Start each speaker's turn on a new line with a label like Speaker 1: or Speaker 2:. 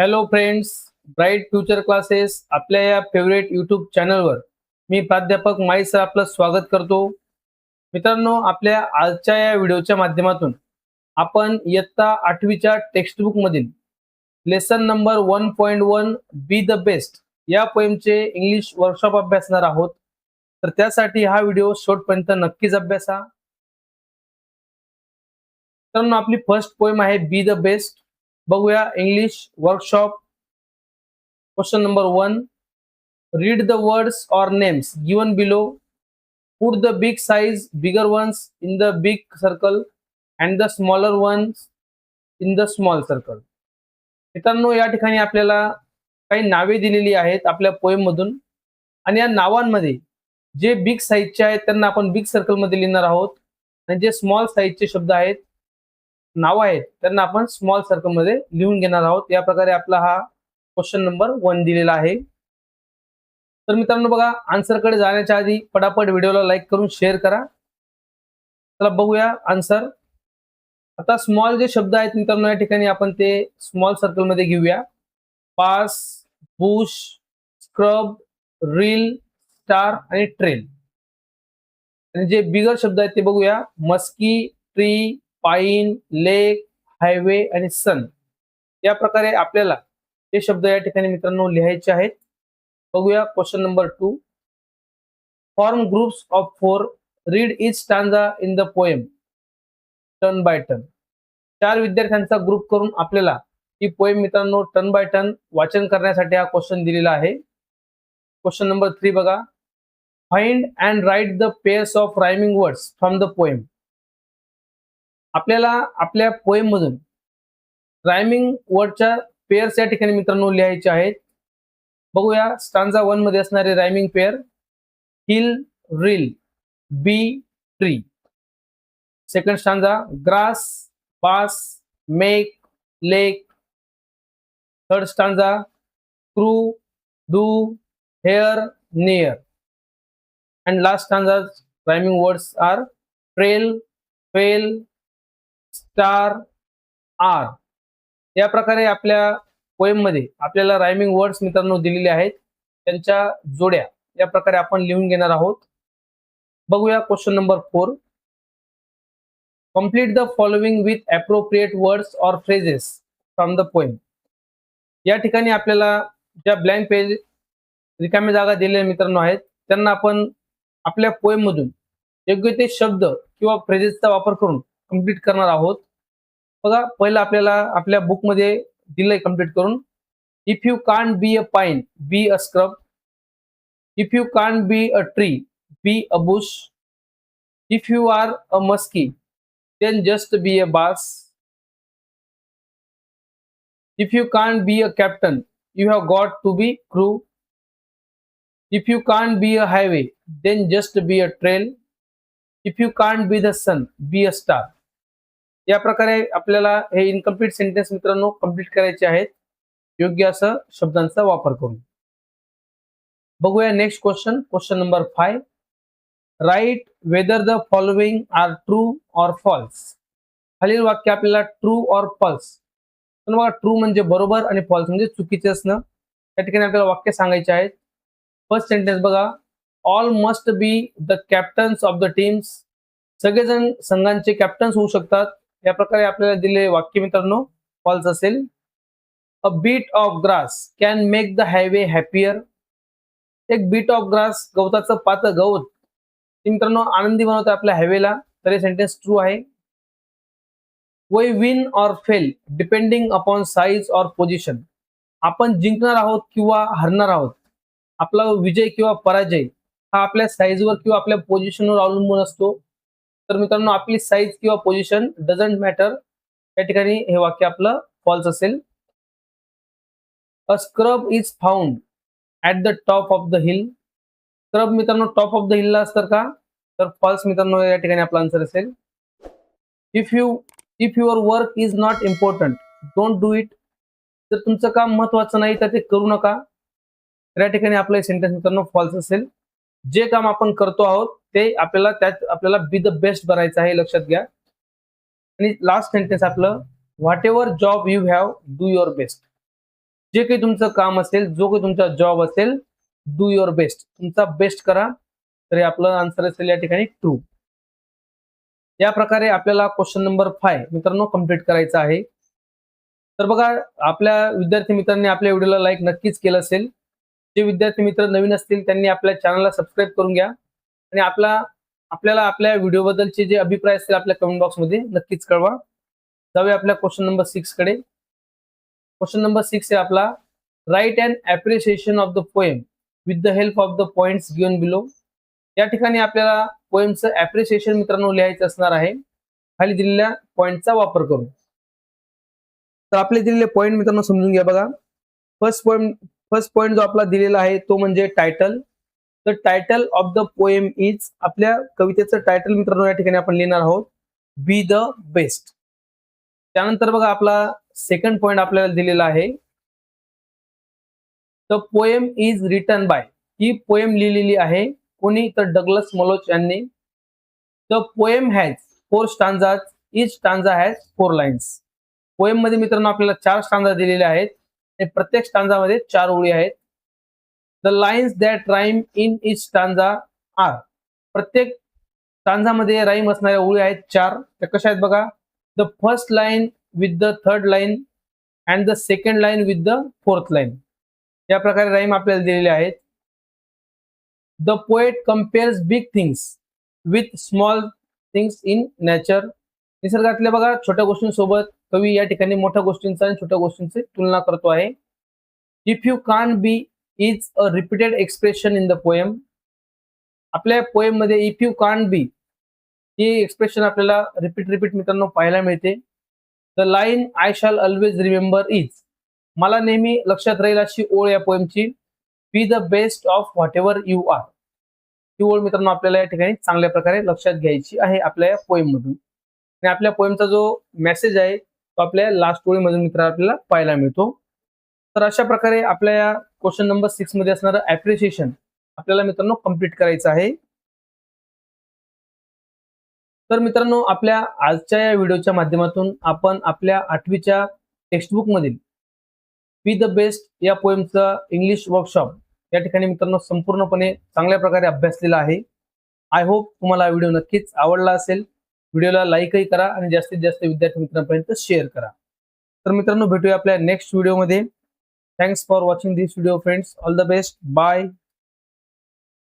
Speaker 1: Hello friends, bright future classes आपल्या या favourite YouTube चॅनलवर मी प्राध्यापक माई सर आपलं स्वागत करतो. मित्रांनो, आपल्या आजच्या या व्हिडिओच्या माध्यमातून आपण इयत्ता 8वीच्या टेक्स्टबुक मधील lesson number 1.1 B the best या पोएमचे इंग्लिश वर्कशॉप अभ्यासणार आहोत. तर त्यासाठी हा व्हिडिओ शेवटपर्यंत नक्कीच अभ्यासा. मित्रांनो, आपली फर्स्ट पोएम आहे बी द बेस्ट. बघूया English workshop. Question number 1. Read the words or names given below. Put the big size bigger ones in the big circle and the smaller ones in the small circle. मित्रांनो, या ठिकाणी आपल्याला काही नावे दिलेली आहेत आपल्या पोएम मधून, आणि या नावांमध्ये जे बिग साईजचे आहेत त्यांना आपण बिग सर्कल मध्ये लिहिणार आहोत, आणि जे स्मॉल साईजचे शब्द आहेत, नाव आहेत, त्यांना आपण स्मॉल सर्कल मध्ये लिहून घेणार आहोत. या प्रकारे आपला हा क्वेश्चन नंबर 1 दिलेला आहे. तर मित्रांनो बघा, आन्सर कडे जाण्याच्या आधी पटापट व्हिडिओला लाईक करून शेअर करा. चला बघूया आन्सर. आता स्मॉल जे शब्द आहेत मित्रांनो, या ठिकाणी आपण ते स्मॉल सर्कल मध्ये घेऊया. Pass, Bush, scrub, reel, star आणि ट्रेल. आणि जे बिगर शब्द आहेत ते बघूया. मस्की, ट्री, पाईन, लेक, हायवे आणि सन. या प्रकारे आपल्याला हे शब्द या ठिकाणी मित्रांनो लिहायचे आहेत. बघूया question number 2. Form groups of 4. Read each stanza in the poem turn by turn. 4 विद्यार्थ्यांचा ग्रुप करून आपल्याला ही पोएम मित्रांनो टर्न बाय टर्न वाचन करण्यासाठी हा क्वेश्चन दिलेला आहे. क्वेश्चन नंबर 3 बघा. Find and write the pairs of rhyming words from the poem. आपल्याला आपल्या पोएम मधून रायमिंग वर्डच्या पेअर्स या ठिकाणी मित्रांनो लिहायचे आहेत. बघूया स्टांजा 1 मध्ये असणारे rhyming pair. Hill, reel, bee, tree. Second stanza grass, bass, make, lake. Third stanza crew, do, here, near. And last stanza rhyming words are trail, fail, star, are. या प्रकारे आपल्या पोएम मध्ये आपल्याला रायमिंग वर्ड्स मित्रांनो दिलेले आहेत, त्यांच्या जोड्या या प्रकारे आपण लिहून घेणार आहोत. बघूया question number 4. Complete the following with appropriate words और फ्रेजेस फ्रॉम द पोएम. या ठिकाणी आपल्याला ज्या ब्लँक पेज रिकाम्या जागा दिलेल्या मित्रांनो आहेत, त्यांना आपण आपल्या पोएम मधून योग्य ते शब्द किंवा फ्रेजेसचा वापर करून कंप्लीट करणार आहोत. बघा, पहिलं आपल्याला आपल्या बुक मध्ये दिलंय कंप्लीट करून. If you can't be a pine, be a scrub. If you can't be a tree, be a bush. If you are a muskie, then just be a bass. If you can't be a captain, you have got to be crew. If you can't be a highway, then just be a trail. If you can't be the sun, be a star. या प्रकारे आपल्याला हे incomplete sentence मित्रांनो complete करायचे आहेत, योग्य असं शब्दांचा वापर करून. बघूया next question. Question number 5. Write whether the following are true or false. खालील वाक्य आपल्याला ट्रू और फॉल्स. पण बघा, ट्रू म्हणजे बरोबर आणि फॉल्स म्हणजे चुकीचे असणं. त्या ठिकाणी आपल्याला वाक्य सांगायचे आहेत. फर्स्ट सेंटेन्स बघा. All must be the captains of the teams. सगळेजण संघांचे कॅप्टन्स होऊ शकतात. या प्रकारे आपल्याला दिलेले वाक्य मित्रांनो फॉल्स असेल. A bit of grass can make the highway happier. एक बीट ऑफ ग्रास, गवताचं पातं गवत, ते मित्रांनो आनंदी बनवतं आपल्या हायवेला. तर हे सेंटेन्स ट्रू आहे. We win or fail depending upon size or position. आपण जिंकणार आहोत किंवा हरणार आहोत. आपला विजय किंवा पराजय हा आपल्या साईजवर किंवा आपल्या पोझिशनवर अवलंबून असतो. तर मित्रांनो, आपली साईज किंवा पोझिशन डझंट मॅटर. या ठिकाणी हे वाक्य आपलं फॉल्स असेल. A scrub is found at the top of the hill. Scrub मित्रांनो टॉप ऑफ द हिलला असतं का? तर फॉल्स मित्रांनो या ठिकाणी आपला आन्सर असेल. If your work is not important, don't do it. जर तुमचं काम महत्वाचं नाही तर ते करू नका. तर या ठिकाणी आपलं सेंटेन्स मित्रांनो फॉल्स असेल. जे काम आपण करतो आहोत ते आपल्याला त्यात आपल्याला बी द बेस्ट बनायचं आहे, लक्षात घ्या. आणि लास्ट सेंटेन्स आपलं what ever job you have, do your best. जे काही तुमचं काम असेल, जो काही तुमचा जॉब असेल, डू युअर बेस्ट, तुमचा बेस्ट करा. तर हे आपलं आन्सर असेल या ठिकाणी ट्रू. या प्रकारे आपल्याला क्वेश्चन नंबर 5 मित्रांनो कंप्लीट करायचा आहे. तर बघा, आपल्या विद्यार्थी मित्रांनी आपल्या व्हिडिओला लाईक नक्कीच केलं असेल. जे विद्यार्थी मित्र नवीन असतील त्यांनी आपल्या चॅनलला सबस्क्राईब करून घ्या आणि आपल्याला आपल्या व्हिडिओबद्दलचे जे अभिप्राय असतील आपल्या कमेंट बॉक्समध्ये नक्कीच कळवा. जाऊया आपल्या क्वेश्चन नंबर 6 कडे. क्वेश्चन नंबर 6 आहे आपला, write and appreciation of the poem with the help of the points given below. या ठिकाणी आपल्याला पोएमचं ॲप्रिसिएशन मित्रांनो लिहायचं असणार आहे खाली दिलेल्या पॉइंटचा वापर करून. तर आपले दिलेले पॉइंट मित्रांनो समजून घ्या. बघा, फर्स्ट पॉइंट जो आपला दिलेला आहे तो म्हणजे title. The title of the poem is, आपल्या कवितेचं टायटल मित्रांनो या ठिकाणी आपण लिहिणार आहोत बी द बेस्ट. त्यानंतर बघा, आपला सेकंड पॉइंट आपल्याला दिलेला आहे, the poem is written by. He poem लिहिलेली आहे कोणी, तर डगलस मलोच यांनी. The poem has 4 stanzas, each stanza has 4 lines. Poem मध्ये मित्रांनो आपल्याला 4 स्टांजा दिलेले आहेत आणि प्रत्येक स्टांजामध्ये 4 ओळी आहेत. The lines that rhyme in each stanza are. प्रत्येक स्टांजामध्ये राईम असणाऱ्या ओळी आहेत 4. त्या कशा आहेत बघा, the first line with the third line and the second line with the fourth line. या प्रकारे राईम आपल्याला दिलेले आहेत. The poet compares big things with small things in nature. निसर्गातल्या बघा छोट्या गोष्टींसोबत कवी या ठिकाणी मोठ्या गोष्टींचा आणि छोट्या गोष्टींची तुलना करतो आहे. If you can't be is a repeated expression in the poem. आपल्या पोएम मध्ये इफ यू कांट बी ही एक्सप्रेशन आपल्याला रिपीट मित्रांनो पाहायला मिळते. The line I shall always remember is. मला नेहमी लक्षात राहील अशी ओळ या पोएमची, be the best of whatever you are. ही ओळ मित्रांनो आपल्याला या ठिकाणी चांगल्या प्रकारे लक्षात घ्यायची आहे आपल्या या पोएम मधून. आणि आपल्या पोएमचा जो मेसेज आहे तो आपल्या लास्ट ओळीमधून मित्र आपल्याला पाहायला मिळतो. तर अशा प्रकारे आपल्या या क्वेश्चन नंबर 6 मध्ये असणारं ॲप्रिसिएशन आपल्याला मित्रांनो कंप्लीट करायचं आहे. तर मित्रांनो, आपल्या आजच्या या व्हिडिओच्या माध्यमातून आपण आपल्या 8वीच्या टेक्स्टबुक मधील बी द बेस्ट या पोएमचा इंग्लिश वर्कशॉप या ठिकाणी मित्रांनो संपूर्णपणे चांगल्या प्रकारे अभ्यासलेला आहे. आय होप तुम्हाला व्हिडिओ नक्कीच आवडला असेल. व्हिडिओला लाईकही करा आणि जास्तीत जास्त विद्यार्थी मित्रांपर्यंत शेअर करा. तर मित्रांनो, भेटूया आपल्या नेक्स्ट व्हिडिओमध्ये. Thanks for watching this video friends. All the best. Bye.